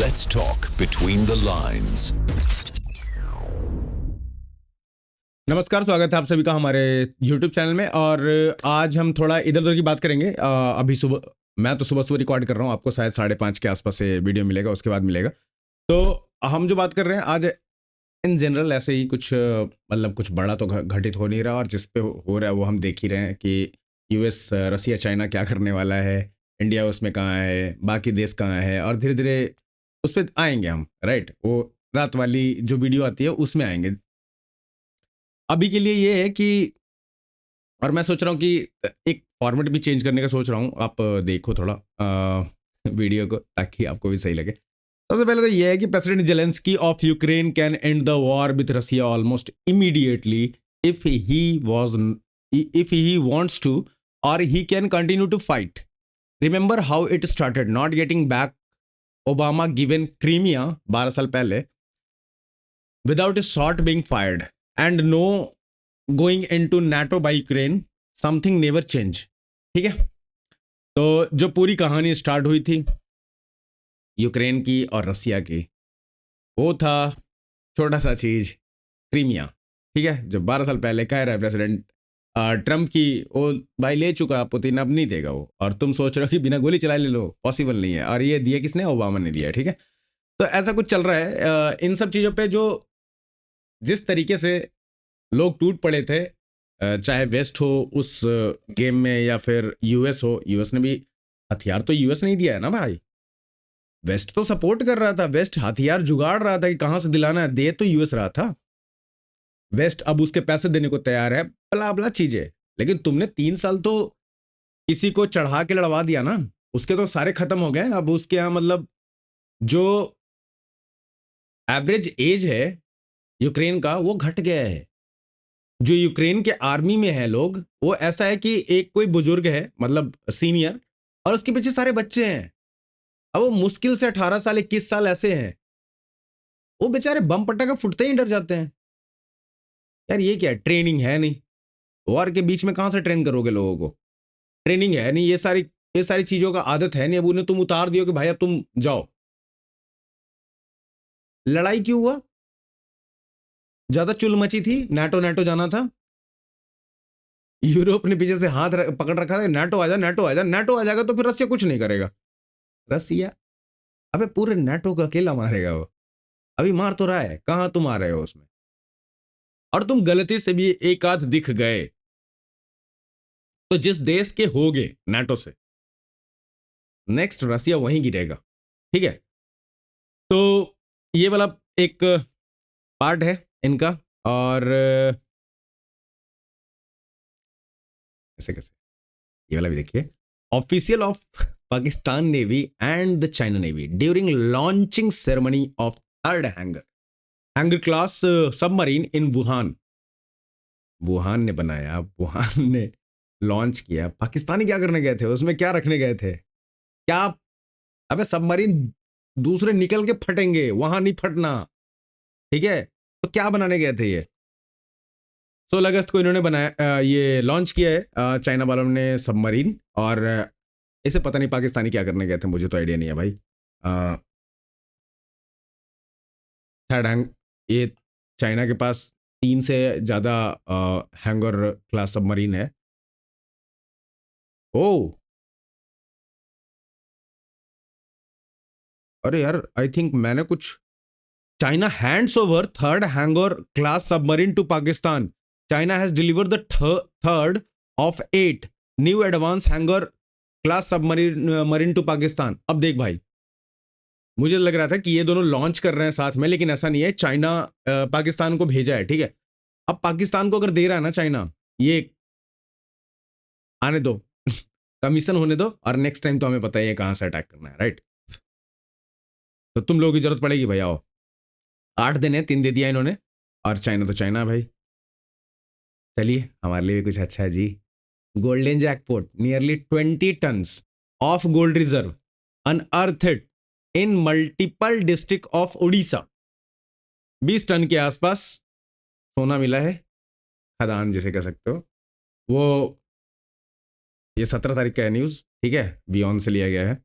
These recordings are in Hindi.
Let's talk between the lines. नमस्कार, स्वागत है आप सभी का हमारे YouTube चैनल में। और आज हम थोड़ा इधर उधर की बात करेंगे। अभी सुबह मैं तो सुबह रिकॉर्ड कर रहा हूँ, आपको शायद 5:30 के आसपास से वीडियो मिलेगा, उसके बाद मिलेगा। तो हम जो बात कर रहे हैं आज इन जनरल ऐसे ही कुछ मतलब कुछ बड़ा तो घटित हो नहीं रहा, और जिस पे हो रहा है वो हम देख ही रहे हैं कि यूएस रसिया चाइना क्या करने वाला है, इंडिया उसमें कहाँ है, बाकी देश कहाँ है, और धीरे धीरे उस पर आएंगे हम। राइट, वो रात वाली जो वीडियो आती है उसमें आएंगे। अभी के लिए ये है कि, और मैं सोच रहा हूँ कि एक फॉर्मेट भी चेंज करने का सोच रहा हूँ। आप देखो थोड़ा वीडियो को, ताकि आपको भी सही लगे। सबसे पहले तो ये है कि president Zelensky of Ukraine can end the war with Russia almost immediately if he wants to, और he can continue to fight. Remember how it started not getting back Obama given Crimea 12 साल पहले without a shot being fired and no going into NATO by Ukraine, something never change. ठीक है, तो जो पूरी कहानी स्टार्ट हुई थी यूक्रेन की और रसिया की, वो था छोटा सा चीज, क्रीमिया। ठीक है, जो 12 साल पहले कह रहा है प्रेसिडेंट ट्रम्प की, वो भाई ले चुका पुतिन, अब नहीं देगा वो। और तुम सोच रहे हो कि बिना गोली चला ले लो, पॉसिबल नहीं है। और ये दिया किसने? ओबामा ने दिया। ठीक है, तो ऐसा कुछ चल रहा है। इन सब चीज़ों पे जो जिस तरीके से लोग टूट पड़े थे, चाहे वेस्ट हो उस गेम में या फिर यूएस हो, यूएस ने भी हथियार तो यूएस नहीं दिया है ना भाई, वेस्ट तो सपोर्ट कर रहा था, वेस्ट हथियार जुगाड़ रहा था कि कहां से दिलाना है, दे तो यूएस रहा था। वेस्ट अब उसके पैसे देने को तैयार है, बला बला चीजें। लेकिन तुमने 3 साल तो किसी को चढ़ा के लड़वा दिया ना, उसके तो सारे खत्म हो गए। अब उसके यहाँ मतलब जो एवरेज एज है यूक्रेन का वो घट गया है। जो यूक्रेन के आर्मी में है लोग, वो ऐसा है कि एक कोई बुजुर्ग है मतलब सीनियर, और उसके पीछे सारे बच्चे हैं। अब वो मुश्किल से 18 साल 21 साल ऐसे हैं, वो बेचारे बम पटाखा फुटते ही डर जाते हैं। यार ये क्या है? ट्रेनिंग है नहीं, वॉर के बीच में कहां से ट्रेन करोगे लोगों को? ट्रेनिंग है नहीं, ये सारी चीजों का आदत है नहीं। अब उन्हें तुम उतार दियो कि भाई अब तुम जाओ। लड़ाई क्यों हुआ? ज्यादा चुल मची थी, नाटो नाटो जाना था। यूरोप ने पीछे से हाथ पकड़ रखा था, नाटो आ जा, नाटो आ जा। नाटो आ जाएगा तो फिर रसिया कुछ नहीं करेगा। रसिया अबे पूरे नाटो को अकेला मारेगा वो। अभी मार तो रहा है, कहां तुम आ रहे हो उसमें? और तुम गलती से भी एक आध दिख गए तो जिस देश के होगे नाटो से, नेक्स्ट रसिया वहीं गिरेगा। ठीक है, तो ये वाला एक पार्ट है इनका। और कैसे कैसे ये वाला भी देखिए। Official of Pakistan navy and the China navy during launching ceremony of third Hangor class submarine in Wuhan. Wuhan ने बनाया, वुहान ने लॉन्च किया। पाकिस्तानी क्या करने गए थे उसमें? क्या रखने गए थे? क्या? अबे सबमरीन दूसरे निकल के फटेंगे, वहां नहीं फटना। ठीक है, तो क्या बनाने गए थे ये? 16 अगस्त को इन्होंने बनाया, ये लॉन्च किया है चाइना वालों ने सबमरीन। और इसे पता नहीं पाकिस्तानी क्या करने गए थे, मुझे तो आइडिया नहीं है भाई। थर्ड हैंग ये चाइना के पास 3 से ज्यादा हैंगर क्लास सबमरीन है। ओ अरे यार, आई थिंक मैंने कुछ, China hands over third Hangor class submarine to Pakistan. China has delivered the third of 8 new advance Hangor class submarine marine to Pakistan. अब देख भाई, मुझे लग रहा था कि ये दोनों लॉन्च कर रहे हैं साथ में, लेकिन ऐसा नहीं है। चाइना पाकिस्तान को भेजा है। ठीक है, अब पाकिस्तान को अगर दे रहा है ना चाइना, ये आने दो कमीशन होने दो, और नेक्स्ट टाइम तो हमें पता है कहां से अटैक करना है। राइट, तो तुम लोगों की जरूरत पड़ेगी भाई, आओ। 8 दिन है, 3 दे दिया इन्होंने। और चाइना तो चाइना भाई। चलिए, हमारे लिए भी कुछ अच्छा है जी। Golden jackpot, nearly 20 tons of gold reserve unearthed in multiple district of Orissa. 20 ton के आसपास सोना मिला है, खदान जिसे कह सकते हो वो। ये 17 तारीख का है न्यूज। ठीक है, बियॉन्ड से लिया गया है।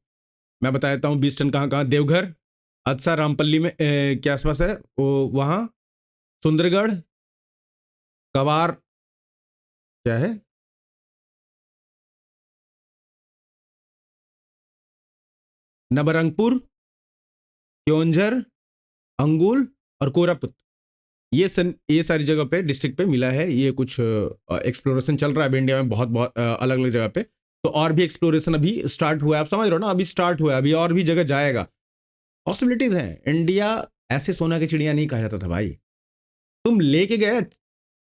मैं बता देता हूँ 20 टन कहाँ कहाँ। देवघर, हादसा रामपल्ली में के आसपास है वो, वहाँ सुंदरगढ़, कवार, क्या है, नबरंगपुर, क्योंझर, अंगुल और कोरापुत, ये सारी जगह पे डिस्ट्रिक्ट पे मिला है। ये कुछ एक्सप्लोरेशन चल रहा है अभी इंडिया में, बहुत बहुत अलग अलग जगह पे। तो और भी एक्सप्लोरेशन अभी स्टार्ट हुआ है, आप समझ रहे हो ना, अभी स्टार्ट हुआ है, अभी और भी जगह जाएगा। पॉसिबिलिटीज हैं। इंडिया ऐसे सोना की चिड़िया नहीं कहा जाता था भाई। तुम लेके गए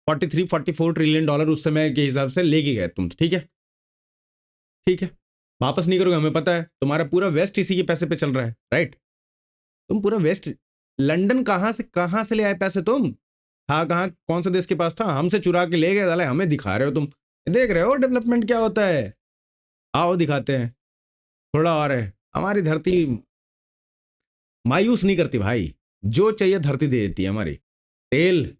43-44 ट्रिलियन डॉलर उस समय के हिसाब से लेके गए तुम, ठीक है, ठीक है, वापस नहीं करोगे हमें पता है। तुम्हारा पूरा वेस्ट इसी के पैसे पे चल रहा है, राइट। तुम पूरा वेस्ट, लंदन कहाँ से ले आए पैसे तुम? हाँ, कहाँ, कौन से देश के पास था? हमसे चुरा के ले गए, साले हमें दिखा रहे हो तुम। देख रहे हो डेवलपमेंट क्या होता है? आओ दिखाते हैं थोड़ा और है। हमारी धरती मायूस नहीं करती भाई, जो चाहिए धरती दे देती है हमारी। तेल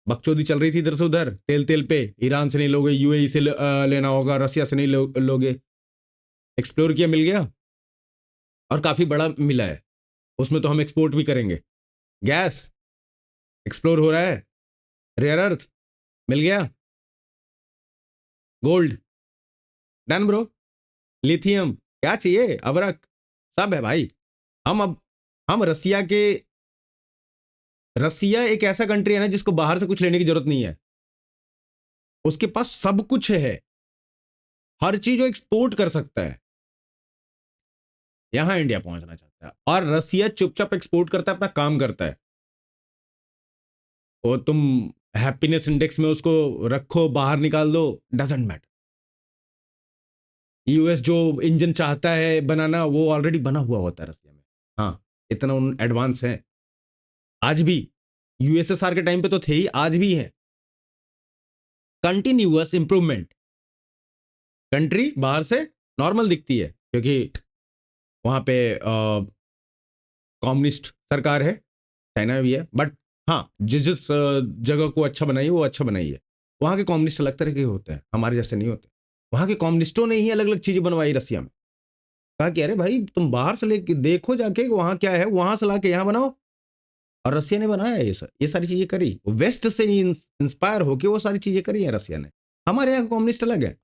बकचोदी चल रही थी इधर से उधर, तेल तेल पे, ईरान से नहीं लोगे, यूएई से लेना होगा, रसिया से नहीं लोगे। एक्सप्लोर किया, मिल गया, और काफी बड़ा मिला है, उसमें तो हम एक्सपोर्ट भी करेंगे। गैस एक्सप्लोर हो रहा है, रेयर अर्थ मिल गया, गोल्ड डन ब्रो, लिथियम क्या चाहिए, अबरक सब है भाई। अब हम रसिया एक ऐसा कंट्री है ना जिसको बाहर से कुछ लेने की जरूरत नहीं है, उसके पास सब कुछ है, हर चीज वो एक्सपोर्ट कर सकता है। यहां इंडिया पहुंचना चाहता है, और रसिया चुपचाप एक्सपोर्ट करता है, अपना काम करता है। और तुम हैप्पीनेस इंडेक्स में उसको रखो, बाहर निकाल दो, डजेंट मैटर। यूएस जो इंजन चाहता है बनाना, वो ऑलरेडी बना हुआ होता है रसिया में। हाँ, इतना उन एडवांस है आज भी, यूएसएसआर के टाइम पे तो थे ही, आज भी है। Continuous improvement. कंट्री बाहर से नॉर्मल दिखती है क्योंकि वहां पे कम्युनिस्ट सरकार है, चाइना में भी है, बट हाँ, जिस जिस जगह को अच्छा बनाई वो अच्छा बनाई है। वहाँ के कम्युनिस्ट अलग तरह के होते हैं, हमारे जैसे नहीं होते। वहाँ के कम्युनिस्टों ने ही अलग अलग चीजें बनवाई रसिया में। कहा कि अरे भाई तुम बाहर से लेके देखो जाके वहाँ क्या है, वहाँ से ला के यहाँ बनाओ। और रसिया ने बनाया ये सारी चीजें करी, वेस्ट से इंस्पायर होके वो सारी चीजें करी है रसिया ने। हमारे यहाँ कम्युनिस्ट अलग है।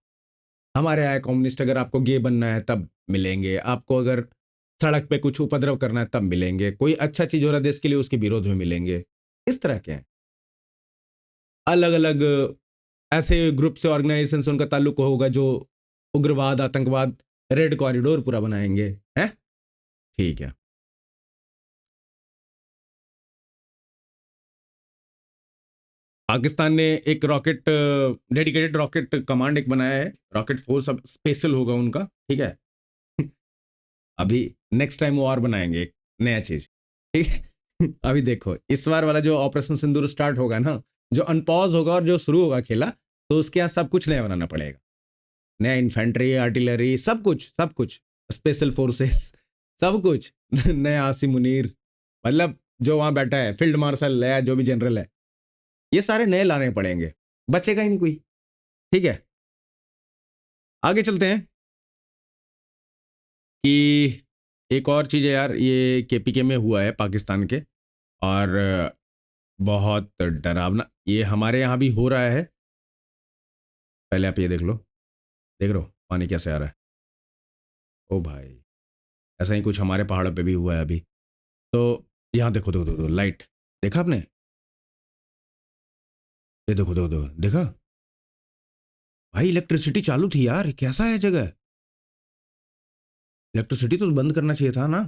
हमारे यहाँ कम्युनिस्ट अगर आपको गे बनना है तब मिलेंगे, आपको अगर सड़क पे कुछ उपद्रव करना है तब मिलेंगे, कोई अच्छा चीज हो रहा है देश के लिए उसके विरोध में मिलेंगे। इस तरह के हैं, अलग अलग ऐसे ग्रुप से, ऑर्गेनाइजेशन से उनका ताल्लुक होगा जो उग्रवाद, आतंकवाद, रेड कॉरिडोर पूरा बनाएंगे, हैं? ठीक है। पाकिस्तान ने एक रॉकेट, डेडिकेटेड रॉकेट कमांड एक बनाया है, रॉकेट फोर्स, अब स्पेशल होगा उनका, ठीक है। अभी नेक्स्ट टाइम वो और बनाएंगे एक नया चीज, ठीक है। अभी देखो इस बार वाला जो ऑपरेशन सिंदूर स्टार्ट होगा ना, जो अनपॉज होगा और जो शुरू होगा खेला, तो उसके यहाँ सब कुछ नया बनाना पड़ेगा। नया इन्फेंट्री, आर्टिलरी, सब कुछ, सब कुछ, स्पेशल फोर्सेस, सब कुछ। नया आसिम मुनीर, मतलब जो वहां बैठा है, फील्ड मार्शल है, जो भी जनरल है, ये सारे नए लाने पड़ेंगे, बचेगा ही नहीं कोई, ठीक है। आगे चलते हैं कि एक और चीज़ है यार, ये केपीके में हुआ है पाकिस्तान के, और बहुत डरावना, ये हमारे यहाँ भी हो रहा है। पहले आप ये देख लो, देख रहे हो पानी कैसे आ रहा है? ओ भाई, ऐसा ही कुछ हमारे पहाड़ों पे भी हुआ है अभी। तो यहाँ देखो देखो देखो, लाइट देखा आपने? ये देखो देखो देखो, देखा भाई, इलेक्ट्रिसिटी चालू थी यार, कैसा है जगह? इलेक्ट्रिसिटी तो बंद करना चाहिए था ना।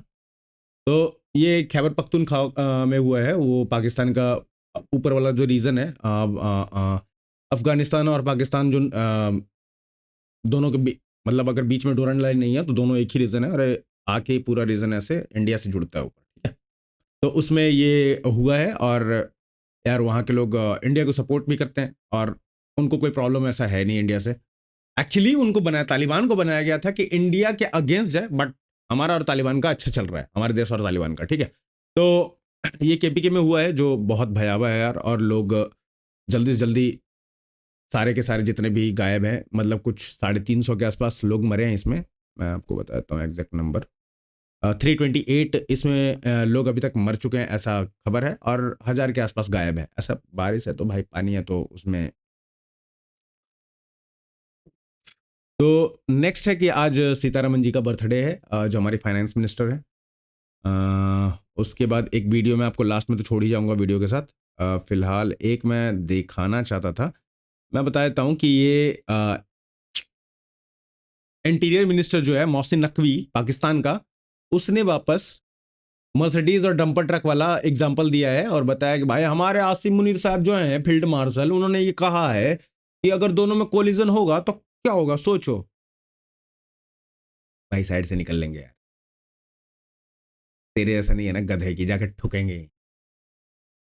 तो ये खैबर पख्तूनख्वा में हुआ है, वो पाकिस्तान का ऊपर वाला जो रीजन है, अफगानिस्तान और पाकिस्तान जो दोनों के मतलब अगर बीच में डोरन लाइन नहीं है तो दोनों एक ही रीजन है, और आके पूरा रीजन ऐसे इंडिया से जुड़ता है ऊपर, ठीक है। तो उसमें ये हुआ है, और यार वहाँ के लोग इंडिया को सपोर्ट भी करते हैं, और उनको कोई प्रॉब्लम ऐसा है नहीं इंडिया से। एक्चुअली उनको बनाया, तालिबान को बनाया गया था कि इंडिया के अगेंस्ट जाए, बट हमारा और तालिबान का अच्छा चल रहा है, हमारे देश और तालिबान का, ठीक है। तो ये केपीके में हुआ है, जो बहुत भयावह है यार, और लोग जल्दी से जल्दी सारे के सारे जितने भी गायब हैं, मतलब कुछ 350 के आसपास लोग मरे हैं इसमें। मैं आपको बताता हूँ एग्जैक्ट नंबर, 328 इसमें लोग अभी तक मर चुके हैं, ऐसा खबर है, और 1000 के आसपास गायब है। ऐसा बारिश है तो भाई पानी है तो उसमें। तो नेक्स्ट है कि आज सीतारमन जी का बर्थडे है, जो हमारी फाइनेंस मिनिस्टर है। उसके बाद एक वीडियो मैं आपको लास्ट में तो छोड़ ही जाऊंगा वीडियो के साथ। फिलहाल एक मैं दिखाना चाहता था, मैं बता देता हूँ कि ये इंटीरियर मिनिस्टर जो है मोहसिन नकवी पाकिस्तान का, उसने वापस मर्सिडीज और डंपर ट्रक वाला एग्जाम्पल दिया है और बताया कि भाई हमारे आसिम मुनीर साहब जो हैं फील्ड मार्शल, उन्होंने ये कहा है कि अगर दोनों में कोलिजन होगा तो क्या होगा सोचो। भाई साइड से निकल लेंगे यार, तेरे जैसा नहीं है ना गधे की जाकर ठुकेंगे।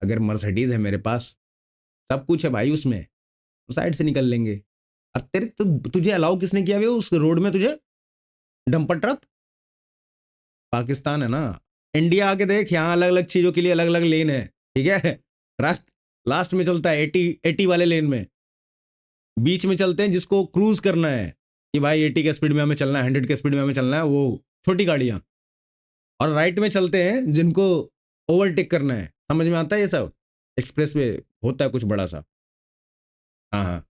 अगर मर्सिडीज है मेरे पास, सब कुछ है भाई उसमें, तो साइड से निकल लेंगे। और तेरे तुझे अलाउ किसने किया हुआ उस रोड में तुझे डंपर ट्रक? पाकिस्तान है ना, इंडिया आके देख, यहाँ अलग अलग चीजों के लिए अलग अलग लेन है, ठीक है। ट्रक लास्ट में चलता है 80 वाले लेन में, बीच में चलते हैं जिसको क्रूज करना है कि भाई 80 के स्पीड में हमें चलना है, 100 के स्पीड में हमें चलना है, वो छोटी गाड़ियां। और राइट में चलते हैं जिनको ओवरटेक करना है। समझ में आता है ये सब? एक्सप्रेस वे होता है कुछ बड़ा सा। हाँ हाँ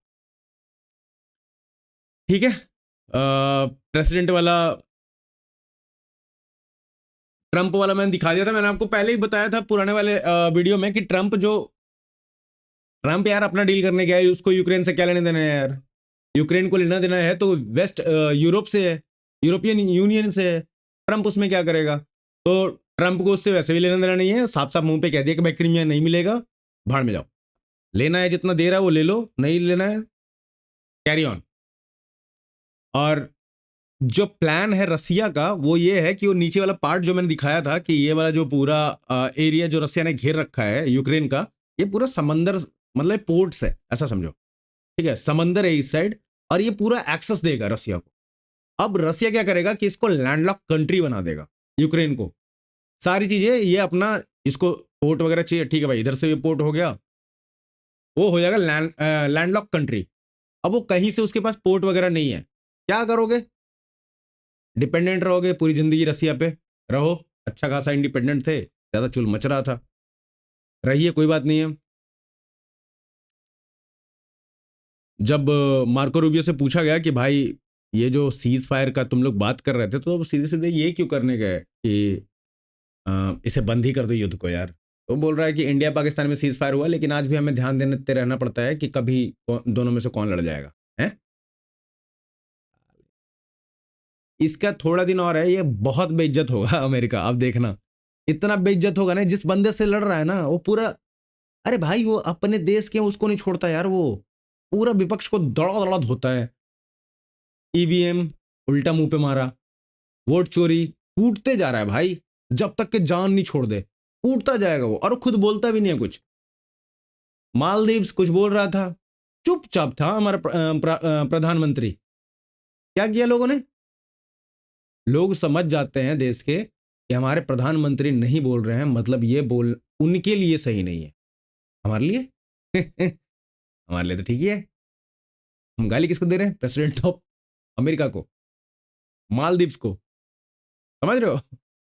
ठीक है। प्रेसिडेंट वाला, ट्रंप वाला मैंने दिखा दिया था, मैंने आपको पहले ही बताया था पुराने वाले वीडियो में कि ट्रंप यार अपना डील करने गया है, उसको यूक्रेन से क्या लेने देना है यार। यूक्रेन को लेना देना है तो वेस्ट यूरोप से है, यूरोपियन यूनियन से है। ट्रंप उसमें क्या करेगा? तो ट्रंप को उससे वैसे भी लेना देना नहीं है, साफ साफ मुंह पे कह दिया कि भाई क्रीमिया नहीं मिलेगा, भाड़ में जाओ। लेना है जितना दे रहा है वो ले लो, नहीं लेना है कैरी ऑन। और जो प्लान है रसिया का वो ये है कि वो नीचे वाला पार्ट जो मैंने दिखाया था कि ये वाला जो पूरा एरिया जो रसिया ने घेर रखा है यूक्रेन का, ये पूरा समंदर, मतलब पोर्ट्स है ऐसा समझो, ठीक है, समंदर है इस साइड, और ये पूरा एक्सेस देगा रसिया को। अब रसिया क्या करेगा कि इसको लैंडलॉक कंट्री बना देगा यूक्रेन को, सारी चीजें ये अपना, इसको पोर्ट वगैरह चाहिए, ठीक है भाई, इधर से भी पोर्ट हो गया, वो हो जाएगा लैंडलॉक कंट्री। अब वो कहीं से उसके पास पोर्ट वगैरह नहीं है, क्या करोगे? डिपेंडेंट रहोगे पूरी जिंदगी रसिया पे? रहो, अच्छा खासा इंडिपेंडेंट थे, ज्यादा चुल मच रहा था, रहिए, कोई बात नहीं है। जब मार्को रूबियो से पूछा गया कि भाई ये जो सीज फायर का तुम लोग बात कर रहे थे, तो सीधे सीधे ये क्यों करने गए कि इसे बंद ही कर दो युद्ध को यार। तो बोल रहा है कि इंडिया पाकिस्तान में सीज फायर हुआ, लेकिन आज भी हमें ध्यान देते रहना पड़ता है कि कभी दोनों में से कौन लड़ जाएगा है। इसका थोड़ा दिन और है, ये बहुत बेइज्जत होगा अमेरिका, अब देखना, इतना बेइज्जत होगा ना। जिस बंदे से लड़ रहा है ना वो पूरा, अरे भाई वो अपने देश के उसको नहीं छोड़ता यार, वो पूरा विपक्ष को दड़ा दड़ा धोता है। ईवीएम उल्टा मुंह पे मारा, वोट चोरी, कूटते जा रहा है भाई, जब तक के जान नहीं छोड़ दे कूटता जाएगा वो, और खुद बोलता भी नहीं है कुछ। मालदीव्स कुछ बोल रहा था, चुपचाप था हमारा प्रधानमंत्री। क्या किया लोगों ने? लोग समझ जाते हैं देश के कि हमारे प्रधानमंत्री नहीं बोल रहे हैं, मतलब ये बोल उनके लिए सही नहीं है, हमारे लिए हमारे लिए तो ठीक ही है। हम गाली किसको दे रहे हैं? प्रेसिडेंट ऑफ अमेरिका को, मालदीव्स को, समझ रहे हो?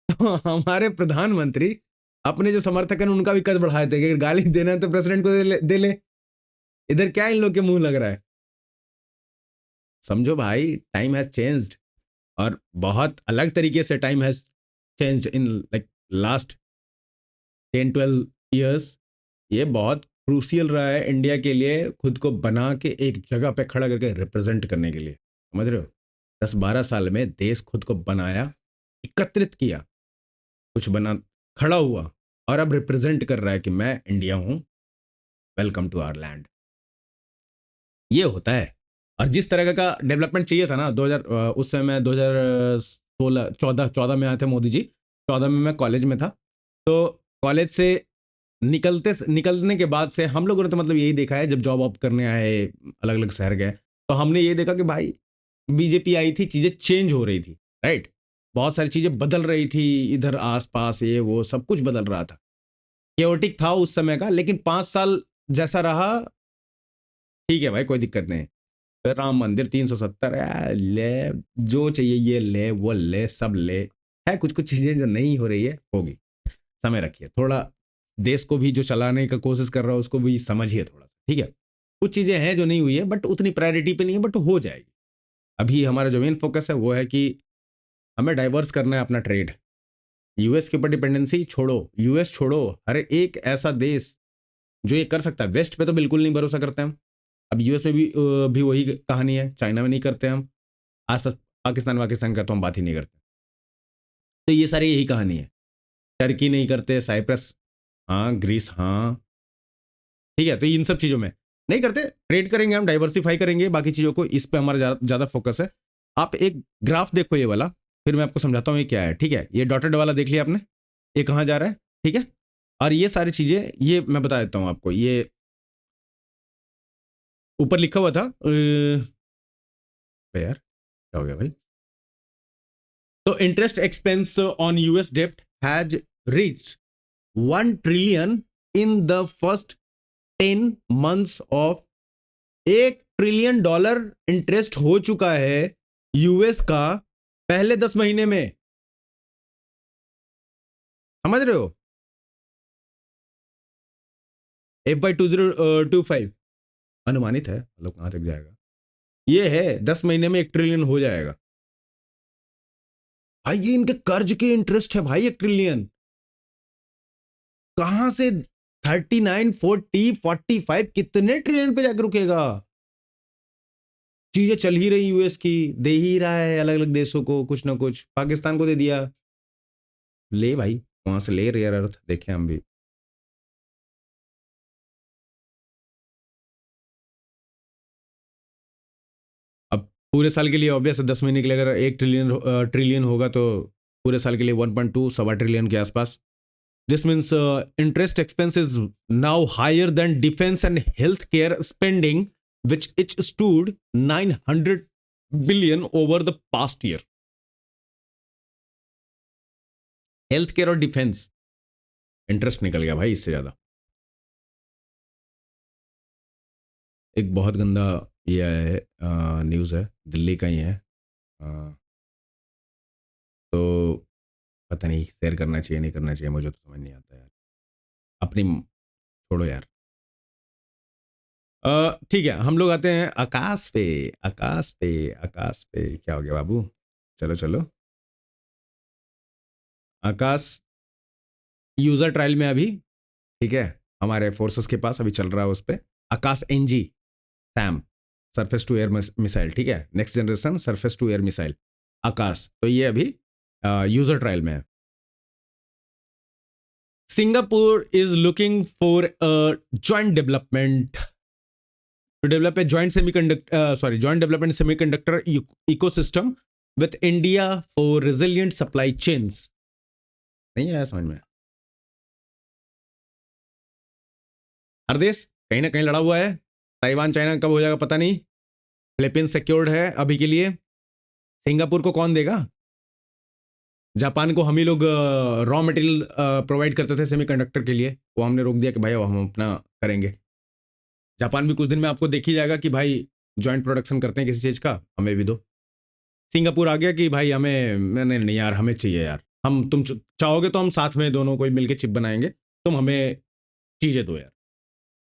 तो हमारे प्रधानमंत्री अपने जो समर्थक हैं उनका भी कद बढ़ाए थे कि अगर गाली देना है तो प्रेसिडेंट को दे ले। इधर क्या इन लोग के मुंह लग रहा है? समझो भाई, टाइम हैज चेंज्ड, और बहुत अलग तरीके से time has changed in like last 10-12 years. ये बहुत क्रूसियल रहा है इंडिया के लिए, खुद को बना के एक जगह पे खड़ा करके रिप्रेजेंट करने के लिए, समझ रहे हो? 10-12 साल में देश खुद को बनाया, एकत्रित किया, कुछ बना, खड़ा हुआ, और अब रिप्रेजेंट कर रहा है कि मैं इंडिया हूं, वेलकम टू आवर लैंड। ये होता है। और जिस तरह का डेवलपमेंट चाहिए था ना 2000, उस समय मैं 2016 14 में आए थे मोदी जी, 14 में मैं कॉलेज में था। तो कॉलेज से निकलने के बाद से हम लोगों ने तो मतलब यही देखा है, जब जॉब वॉब करने आए अलग अलग शहर गए, तो हमने ये देखा कि भाई बीजेपी आई थी, चीज़ें चेंज हो रही थी, राइट, बहुत सारी चीज़ें बदल रही थी, इधर आसपास ये वो सब कुछ बदल रहा था, केओटिक था उस समय का। लेकिन 5 साल जैसा रहा, ठीक है भाई, कोई दिक्कत नहीं। फिर राम मंदिर 370 ले, जो चाहिए ये ले वो ले, सब ले, है कुछ कुछ चीजें जो नहीं हो रही है, होगी, समय रखिए थोड़ा, देश को भी जो चलाने का कोशिश कर रहा है उसको भी समझिए थोड़ा सा, ठीक है। कुछ चीजें हैं जो नहीं हुई है बट उतनी प्रायोरिटी पे नहीं है, बट हो जाएगी। अभी हमारा जो मेन फोकस है वो है कि हमें डाइवर्स करना है अपना ट्रेड। यूएस के ऊपर डिपेंडेंसी छोड़ो, यूएस छोड़ो, हर एक ऐसा देश जो ये कर सकता है। वेस्ट पे तो बिल्कुल नहीं भरोसा करते हम। अब यूएस में भी वही कहानी है, चाइना में नहीं करते हम, आसपास पाकिस्तान का तो हम बात ही नहीं करते। तो ये सारी यही कहानी है। टर्की नहीं करते, साइप्रस हाँ, ग्रीस हाँ, ठीक है। तो इन सब चीज़ों में नहीं करते, ट्रेड करेंगे हम, डाइवर्सिफाई करेंगे बाकी चीज़ों को, इस पे हमारा ज़्यादा फोकस है। आप एक ग्राफ देखो ये वाला, फिर मैं आपको समझाता हूँ ये क्या है, ठीक है। ये डॉटेड वाला देख लिया आपने, ये कहाँ जा रहा है, ठीक है। और ये सारी चीज़ें ये मैं बता देता हूँ आपको, ये ऊपर लिखा हुआ था यार क्या हो गया भाई। तो इंटरेस्ट एक्सपेंस ऑन यूएस डेब्ट has reach 1 trillion in the first 10 months of, $1 trillion interest हो चुका है यूएस का पहले 10 महीने में, समझ रहे हो। FY 2025 अनुमानित है, मतलब कहां तक जाएगा ये है, 10 महीने में 1 ट्रिलियन हो जाएगा भाई। ये इनके कर्ज के इंटरेस्ट है भाई, 1 ट्रिलियन कहां से 39 40 45 कितने ट्रिलियन पे जाकर रुकेगा। चीजें चल ही रही, यूएस की दे ही रहा है अलग अलग देशों को कुछ ना कुछ, पाकिस्तान को दे दिया, ले भाई वहां से ले, रेयर अर्थ देखें हम भी। अब पूरे साल के लिए ऑब्वियस 10 महीने के लिए अगर 1 ट्रिलियन होगा तो पूरे साल के लिए 1.2 सवा ट्रिलियन के आसपास। This means interest expense is now higher than defence and health care spending which each stood 900 billion over the past year. Health care और डिफेंस इंटरेस्ट निकल गया भाई इससे ज्यादा। एक बहुत गंदा ये आया है, न्यूज़ है, दिल्ली का ही है, तो पता नहीं शेयर करना चाहिए नहीं करना चाहिए, मुझे तो समझ नहीं आता यार, अपनी छोड़ो यार। ठीक है, हम लोग आते हैं आकाश पे। आकाश पे, आकाश पे क्या हो गया बाबू, चलो चलो। आकाश यूजर ट्रायल में अभी, ठीक है, हमारे फोर्सेस के पास अभी चल रहा है उस पर, Akash NG SAM, surface to air missile, ठीक है, next generation surface to air missile Akash. तो ये अभी यूजर ट्रायल में है। Singapore is looking for a joint development to develop a joint development semiconductor ecosystem with India for resilient supply chains। नहीं आया समझ में। हर देश कहीं ना कहीं लड़ा हुआ है, ताइवान चाइना कब हो जाएगा पता नहीं, फिलीपींस सिक्योर्ड है अभी के लिए, सिंगापुर को कौन देगा। जापान को हम ही लोग रॉ मटेरियल प्रोवाइड करते थे सेमीकंडक्टर के लिए, वो हमने रोक दिया कि भाई हम अपना करेंगे। जापान भी कुछ दिन में आपको देख ही जाएगा कि भाई जॉइंट प्रोडक्शन करते हैं किसी चीज़ का, हमें भी दो। सिंगापुर आ गया कि भाई हमें, मैंने नहीं यार हमें चाहिए यार, हम तुम चाहोगे तो हम साथ में दोनों कोई मिलके चिप बनाएंगे, तुम हमें चीज़ें दो यार।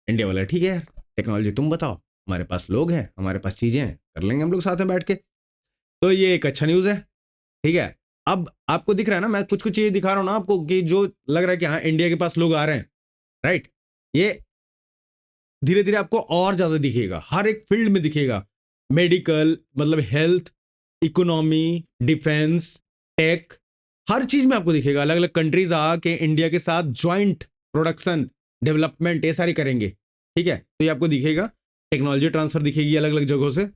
इंडिया वाला ठीक है यार, टेक्नोलॉजी तुम बताओ, हमारे पास लोग हैं, हमारे पास चीज़ें हैं, कर लेंगे हम लोग साथ में बैठ के। तो ये एक अच्छा न्यूज़ है, ठीक है। अब आपको दिख रहा है ना, मैं कुछ कुछ चीज़ें दिखा रहा हूँ ना आपको कि जो लग रहा है कि हाँ इंडिया के पास लोग आ रहे हैं, राइट। ये धीरे धीरे आपको और ज़्यादा दिखेगा, हर एक फील्ड में दिखेगा, मेडिकल मतलब हेल्थ, इकोनॉमी, डिफेंस, टेक, हर चीज में आपको दिखेगा। अलग अलग कंट्रीज आके इंडिया के साथ ज्वाइंट प्रोडक्शन डेवलपमेंट ये सारी करेंगे, ठीक है। तो ये आपको दिखेगा, टेक्नोलॉजी ट्रांसफर दिखेगी अलग अलग जगहों से।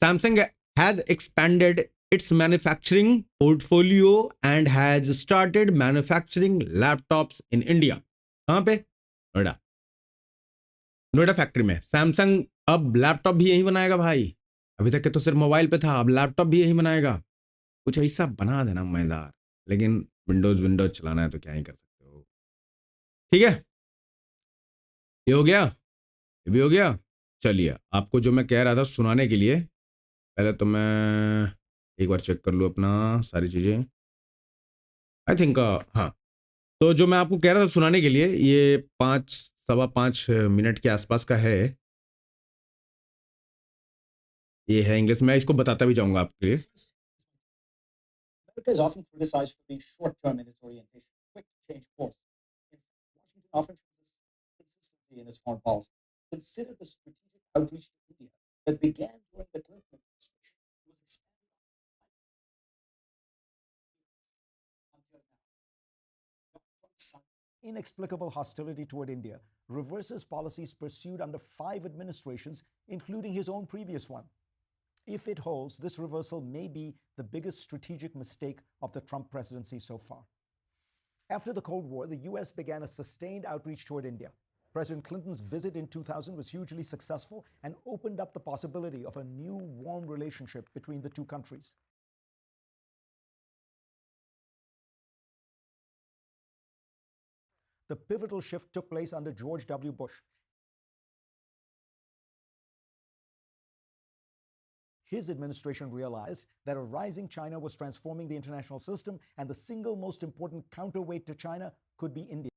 Samsung has expanded it's manufacturing portfolio and has started manufacturing laptops in India. कहां पे, नोएडा, नोएडा फैक्ट्री में सैमसंग अब लैपटॉप भी यही बनाएगा भाई। अभी तक के तो सिर्फ मोबाइल पे था, अब लैपटॉप भी यही बनाएगा। कुछ ऐसा बना देना मजेदार, लेकिन विंडोज विंडोज चलाना है तो क्या ही कर सकते हो, ठीक है। ये हो गया, ये भी हो गया। चलिए आपको जो मैं कह रहा था सुनाने के लिए, पहले तो मैं एक बार चेक कर लूँ अपना सारी चीज़ें। आई थिंक हाँ, तो जो मैं आपको कह रहा था सुनाने के लिए, ये 5 सवा 5 मिनट के आसपास का है। ये है इंग्लिश, मैं इसको बताता भी जाऊँगा आपके लिए। America is often criticized for being short-term in its orientation, quick to change course. In fact, Washington often shows consistency in its foreign policy. Consider the strategic outreach to India that began during the Clinton administration and was expanded until now. Trump's inexplicable hostility toward India reverses policies pursued under 5 administrations, including his own previous one. If it holds, this reversal may be the biggest strategic mistake of the Trump presidency so far. After the Cold War, the US began a sustained outreach toward India. President Clinton's visit in 2000 was hugely successful and opened up the possibility of a new warm relationship between the two countries. The pivotal shift took place under George W. Bush. His administration realized that a rising China was transforming the international system, and the single most important counterweight to China could be India.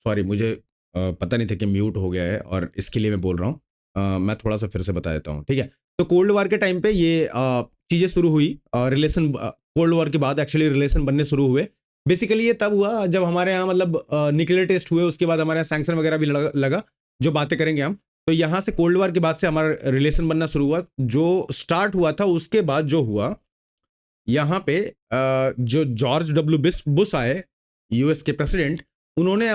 Sorry, मुझे पता नहीं था कि म्यूट हो गया है और इसके लिए मैं बोल रहा हूँ। मैं थोड़ा सा फिर से बता देता हूँ, ठीक है। तो कोल्ड वॉर के टाइम पे ये चीज़ें शुरू हुई, रिलेशन कोल्ड वॉर के बाद एक्चुअली रिलेशन बनने शुरू हुए। बेसिकली ये तब हुआ जब हमारे यहाँ मतलब न्यूक्लियर टेस्ट हुए, उसके बाद हमारे यहाँ सैंक्शन वगैरह भी लगा, जो बातें करेंगे हम। तो यहाँ से कोल्ड वॉर के बाद से हमारा रिलेशन बनना शुरू हुआ। जो स्टार्ट हुआ था उसके बाद जो हुआ, यहाँ पे जो जॉर्ज डब्ल्यू बुश आए, यूएस के प्रेसिडेंट, उन्होंने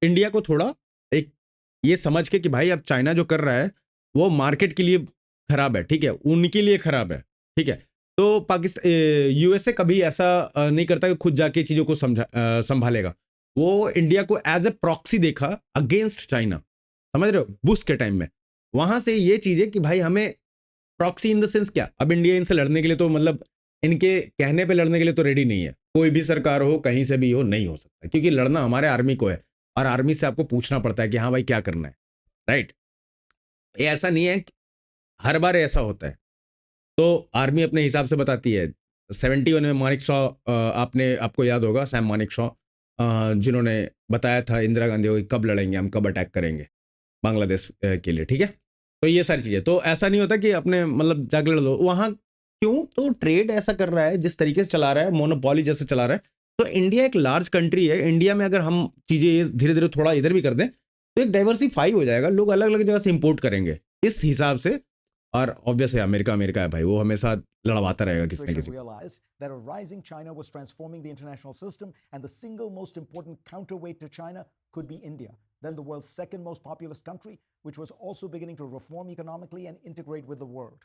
इंडिया को थोड़ा एक ये समझ के कि भाई अब चाइना जो कर रहा है वो मार्केट के लिए खराब है, ठीक है, उनके लिए खराब है, ठीक है। तो पाकिस्तान यूएसए कभी ऐसा नहीं करता कि खुद जाके चीज़ों को संभालेगा। वो इंडिया को एज ए प्रॉक्सी देखा अगेंस्ट चाइना, समझ रहे हो, बुश के टाइम में। वहां से ये चीज़ है कि भाई हमें प्रॉक्सी इन द सेंस क्या, अब इंडिया इनसे लड़ने के लिए तो मतलब इनके कहने पे लड़ने के लिए तो रेडी नहीं है। कोई भी सरकार हो, कहीं से भी हो, नहीं हो सकता, क्योंकि लड़ना हमारे आर्मी को है और आर्मी से आपको पूछना पड़ता है कि हाँ भाई क्या करना है, राइट। ये ऐसा नहीं है, हर बार ऐसा होता है। तो आर्मी अपने हिसाब से बताती है। 71 में मानिक शॉ, आपको याद होगा, सैम मानिक शॉ, जिन्होंने बताया था इंदिरा गांधी को कब लड़ेंगे हम, कब अटैक करेंगे बांग्लादेश के लिए, ठीक है। तो ये सारी चीज़ें, तो ऐसा नहीं होता कि अपने मतलब जाके लड़ दो वहाँ। क्यों? तो ट्रेड ऐसा कर रहा है, जिस तरीके से चला रहा है, मोनोपोली जैसे चला रहा है। तो इंडिया एक लार्ज कंट्री है, इंडिया में अगर हम चीज़ें धीरे धीरे थोड़ा इधर भी कर दें तो एक डाइवर्सिफाई हो जाएगा, लोग अलग अलग जगह से इंपोर्ट करेंगे इस हिसाब से। और ऑब्वियसली अमेरिका है भाई, वो हमेशा लड़वाता रहेगा किसी न किसी। That a rising China was transforming the international system, and the single most important counterweight to China could be India, then the world's second most populous country, which was also beginning to reform economically and integrate with the world.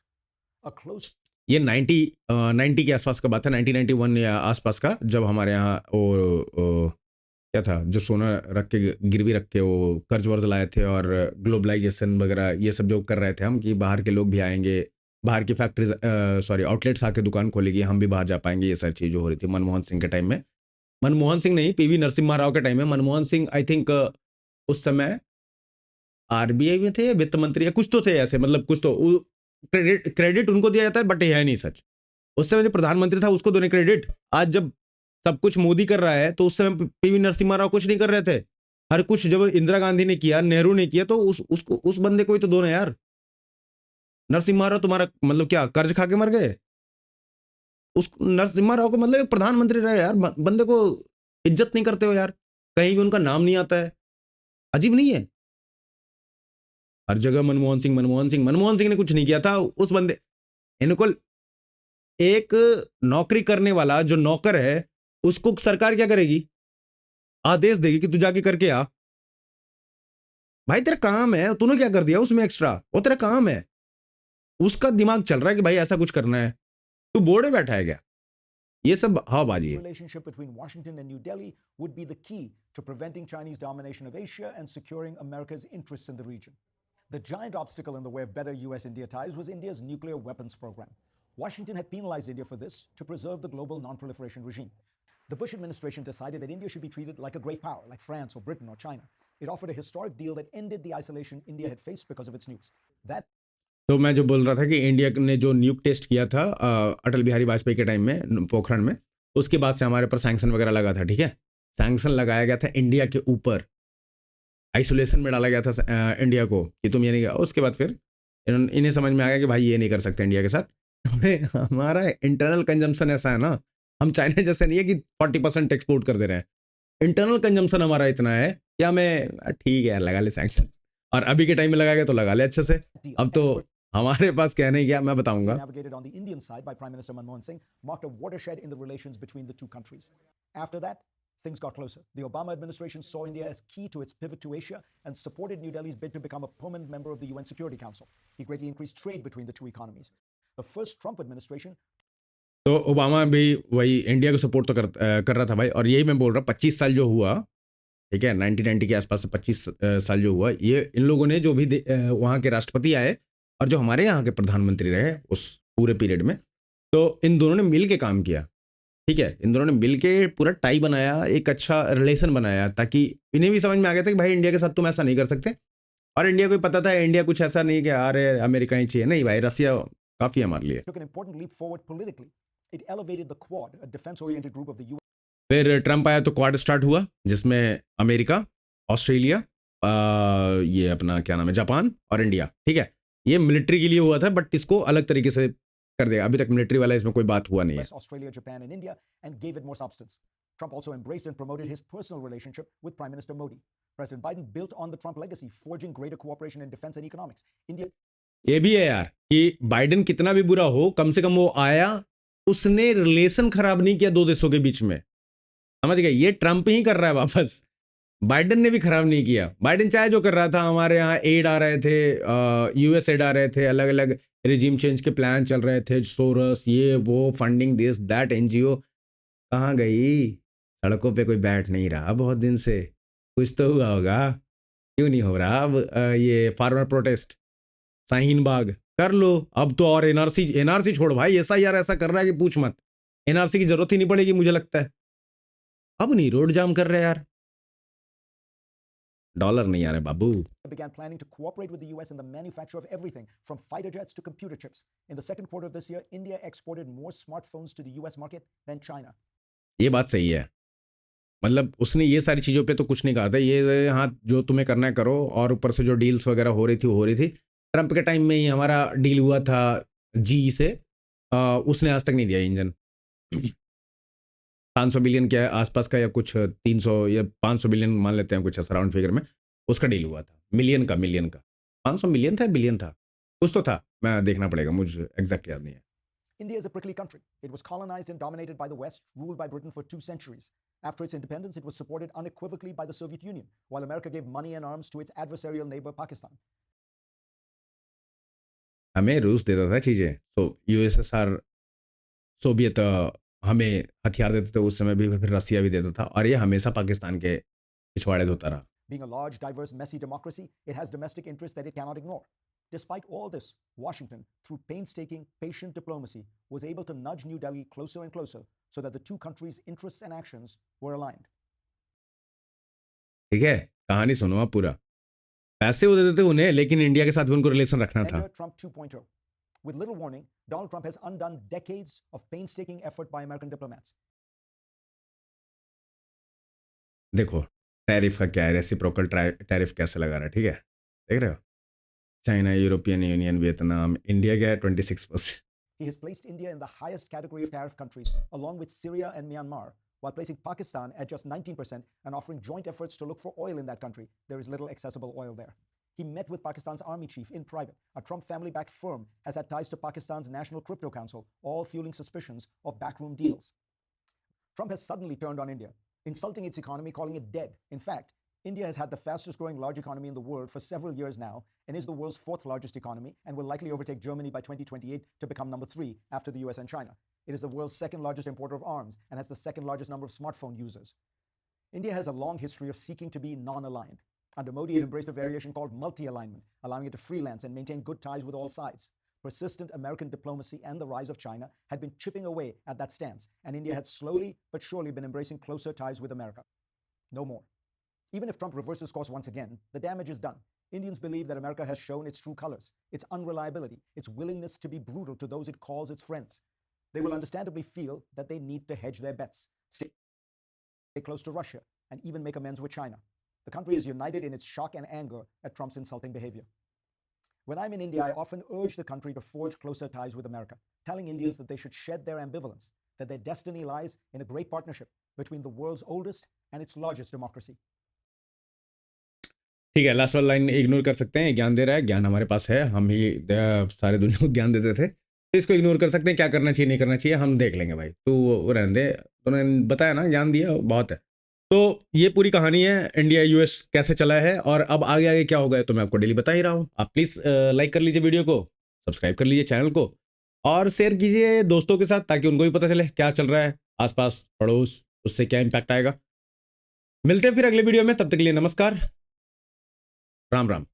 A close ये 90 के आसपास का बात है, 1991 या आसपास का, जब हमारे यहाँ वो क्या था, जो सोना रख के गिरवी रख के वो कर्ज वर्ज लाए थे, और ग्लोबलाइजेशन वगैरह ये सब जो कर रहे थे हम, कि बाहर के लोग भी आएंगे, बाहर की फैक्ट्रीज आउटलेट्स आके दुकान खोलेगी, हम भी बाहर जा पाएंगे, ये सारी चीज़ जो हो रही थी मनमोहन सिंह के टाइम में। मनमोहन सिंह नहीं, पीवी नरसिम्हा राव के टाइम में। मनमोहन सिंह आई थिंक उस समय आरबीआई में थे या वित्त मंत्री या कुछ तो थे ऐसे, मतलब कुछ तो क्रेडिट उनको दिया जाता है, बट ये है नहीं सच। उस समय जो प्रधानमंत्री था उसको दोनों क्रेडिट। आज जब सब कुछ मोदी कर रहा है तो उस समय पीवी नरसिम्हा राव कुछ नहीं कर रहे थे। हर कुछ जब इंदिरा गांधी ने किया, नेहरू ने किया, तो उस बंदे को ही तो दोनों यार। नरसिम्हा राव तुम्हारा मतलब क्या कर्ज खा के मर गए? उस नरसिम्हा राव को मतलब एक प्रधानमंत्री रहे यार, बंदे को इज्जत नहीं करते हो यार, कहीं भी उनका नाम नहीं आता है। अजीब नहीं है? हर जगह मनमोहन सिंह मनमोहन सिंह। मनमोहन सिंह ने कुछ नहीं किया था। उस बंदे, इनको एक नौकरी करने वाला जो नौकर है उसको सरकार क्या करेगी? आदेश देगी कि तू जाके करके आ। भाई तेरा काम है, तूने क्या कर दिया उसमें एक्स्ट्रा? वो तेरा काम है, उसका दिमाग चल रहा है कि भाई ऐसा कुछ करना है, तू बोर्ड में बैठा है क्या? ये सब हवाबाजी है। Relationship between Washington and New Delhi would be the key to preventing Chinese domination of Asia and securing America's interests in the region. The giant obstacle in the way of better US India ties was India's nuclear weapons program. Washington had penalized India for this to preserve the global non-proliferation regime. The Bush administration decided that India should be treated like a great power, like France or Britain or China. It offered a historic deal that ended the isolation India had faced because of its nukes. That तो मैं जो बोल रहा था कि इंडिया ने जो न्यूक टेस्ट किया था अटल बिहारी वाजपेयी के टाइम में पोखरण में, उसके बाद से हमारे पर सैंक्शन वगैरह लगा था, ठीक है। सैंक्शन लगाया गया था इंडिया के ऊपर, आइसोलेशन में डाला गया था इंडिया को कि तुम ये नहीं, उसके बाद फिर इन्हें समझ में आ गया कि भाई ये नहीं कर सकते इंडिया के साथ। हमारा इंटरनल कंजम्पशन ऐसा है ना, हम चाइना जैसे नहीं है कि 40% एक्सपोर्ट कर दे रहे हैं। इंटरनल कंजम्पशन हमारा इतना है कि हमें ठीक है यार लगा ले सैंक्शन, और अभी के टाइम में लगाएगा तो लगा ले अच्छे से। अब तो हमारे पास कहने क्या, मैं बताऊंगा। navigated on the Indian side by Prime Minister Manmohan Singh marked a watershed in the relations between the two countries. After that, things got closer. The Obama administration saw India as key to its pivot to Asia and supported New Delhi's bid to become a permanent member of the UN Security Council. He greatly increased trade between the two economies. The first Trump administration तो ओबामा भी वही इंडिया को सपोर्ट तो कर रहा था भाई, और यही मैं बोल रहा हूँ 25 साल जो हुआ, ठीक है, 1990 के आसपास से 25 साल जो हुआ, ये इन लोगों ने जो भी वहाँ के राष्ट्रपति आए और जो हमारे यहाँ के प्रधानमंत्री रहे उस पूरे पीरियड में, तो इन दोनों ने मिल के काम किया, ठीक है। इन दोनों ने मिल के पूरा टाई बनाया, एक अच्छा रिलेशन बनाया, ताकि इन्हें भी समझ में आ गया था कि भाई इंडिया के साथ तुम ऐसा नहीं कर सकते। और इंडिया को पता था इंडिया कुछ ऐसा नहीं कि अरे अमेरिका ही चाहिए, नहीं भाई, रसिया काफ़ी हमारे लिए। took an important leap forward politically. It elevated the Quad, a defense-oriented group of the US. फिर ट्रम्प आया तो क्वाड स्टार्ट हुआ, जिसमें अमेरिका, ऑस्ट्रेलिया, ये अपना क्या नाम है, जापान और इंडिया, ठीक है। ये मिलिट्री के लिए हुआ था, बट इसको अलग तरीके से कर दिया। अभी तक मिलिट्री वाला इसमें कोई बात हुआ नहीं है। Australia, Japan, and India, and gave it more substance. Trump also embraced and promoted his personal relationship with Prime Minister Modi. President Biden built on the Trump legacy, forging greater cooperation in defense and economics. India. ये भी है यार कि बाइडेन कितना भी बुरा हो, कम से कम वो आया, उसने रिलेशन खराब नहीं किया दो देशों के बीच में, समझ गए। ये ट्रम्प ही कर रहा है वापस, बाइडेन ने भी खराब नहीं किया। बाइडेन चाहे जो कर रहा था, हमारे यहाँ एड आ रहे थे, यूएस एड आ रहे थे, अलग अलग रिजीम चेंज के प्लान चल रहे थे, सोरस, ये वो, फंडिंग दिस दैट, एनजीओ कहाँ गई? सड़कों पे कोई बैठ नहीं रहा बहुत दिन से, कुछ तो हुआ होगा, क्यों नहीं हो रहा अब ये फार्मर प्रोटेस्ट, शाहीन बाग कर लो अब तो। और एनआरसी छोड़ भाई, एसआईआर ऐसा कर रहा है कि पूछ मत, एनआरसी की जरूरत ही नहीं पड़ेगी मुझे लगता है। अब नहीं रोड जाम कर रहे यार, डॉलर नहीं आ रहे बाबू। began planning to cooperate with the US in the manufacture of everything from fighter jets to computer chips. In the second quarter of this year, India exported more smartphones to the US market than China. ये बात सही है, मतलब उसने ये सारी चीज़ों पे तो कुछ नहीं कहा था, ये हाँ जो तुम्हें करना है करो, और ऊपर से जो डील्स वगैरह हो रही थी वो हो रही थी। ट्रंप के टाइम में ही हमारा डील हुआ था जी से, उसने आज तक नहीं दिया इंजन। 500 बिलियन के आसपास का, या कुछ 300 या 500 बिलियन मान लेते हैं, कुछ ऐसा राउंड फिगर में उसका डील हुआ था। मिलियन का 500 मिलियन था, बिलियन था, कुछ तो था, मैं देखना पड़ेगा, मुझे एग्जैक्ट याद नहीं है। India is a prickly country. It was colonized and dominated by the West, ruled by Britain for 2 centuries. After its independence, it was supported unequivocally by the Soviet Union, while America gave money and arms to its adversarial neighbor Pakistan. हमें रूस देता था चीज़ें, तो यूएसएसआर, सोवियत हमें हथियार देते थे उस समय भी, फिर रसिया भी देता था, और ये हमेशा पाकिस्तान के पिछवाड़े होता रहा। Being a large, diverse, messy democracy, it has domestic interests that it cannot ignore. Despite all this, Washington, through painstaking, patient diplomacy, was able to nudge New Delhi closer and closer so that the two countries' interests and actions were aligned. ठीक है, कहानी सुनो आप पूरा। पैसे वो देते थे उन्हें, लेकिन इंडिया के साथ भी उनको रिलेशन रखना था। Enter Trump 2.0. With little warning, Donald Trump has undone decades of painstaking effort by American diplomats. देखो टैरिफ का क्या है, रेसिप्रोकल टैरिफ कैसे लगा रहा है, ठीक है, देख रहे हो। China, European union, Vietnam, India क्या है 26%। He has placed India in the highest category of tariff countries, along with Syria and Myanmar, while placing Pakistan at just 19% and offering joint efforts to look for oil in that country. There is little accessible oil there. He met with Pakistan's army chief in private. A Trump family-backed firm has had ties to Pakistan's National Crypto Council, all fueling suspicions of backroom deals. Trump has suddenly turned on India, insulting its economy, calling it dead. In fact, India has had the fastest growing large economy in the world for several years now and is the world's 4th largest economy and will likely overtake Germany by 2028 to become number 3 after the US and China. It is the world's 2nd largest importer of arms and has the 2nd largest number of smartphone users. India has a long history of seeking to be non-aligned. Under Modi, it embraced a variation called multi-alignment, allowing it to freelance and maintain good ties with all sides. Persistent American diplomacy and the rise of China had been chipping away at that stance, and India had slowly but surely been embracing closer ties with America. No more. Even if Trump reverses course once again, the damage is done. Indians believe that America has shown its true colors, its unreliability, its willingness to be brutal to those it calls its friends. They will understandably feel that they need to hedge their bets, stay close to Russia, and even make amends with China. The country is united in its shock and anger at Trump's insulting behavior. When I'm in India, I often urge the country to forge closer ties with America, telling Indians that they should shed their ambivalence, that their destiny lies in a great partnership between the world's oldest and its largest democracy. ठीक है, लास्ट वाला लाइन इग्नोर कर सकते हैं, ज्ञान दे रहा है, ज्ञान हमारे पास है, हम ही सारे दुनिया को ज्ञान देते थे, तो इसको इग्नोर कर सकते हैं, क्या करना चाहिए नहीं करना चाहिए हम देख लेंगे भाई, तो रहने दे, उन्होंने बताया ना, ज्ञान दिया बहुत है। तो ये पूरी कहानी है इंडिया यूएस कैसे चला है, और अब आगे आगे क्या होगा तो मैं आपको डेली बता ही रहा हूँ। आप प्लीज़ लाइक कर लीजिए वीडियो को, सब्सक्राइब कर लीजिए चैनल को, और शेयर कीजिए दोस्तों के साथ, ताकि उनको भी पता चले क्या चल रहा है आसपास पड़ोस, उससे क्या इम्पैक्ट आएगा। मिलते हैं फिर अगले वीडियो में, तब तक के लिए नमस्कार, राम राम।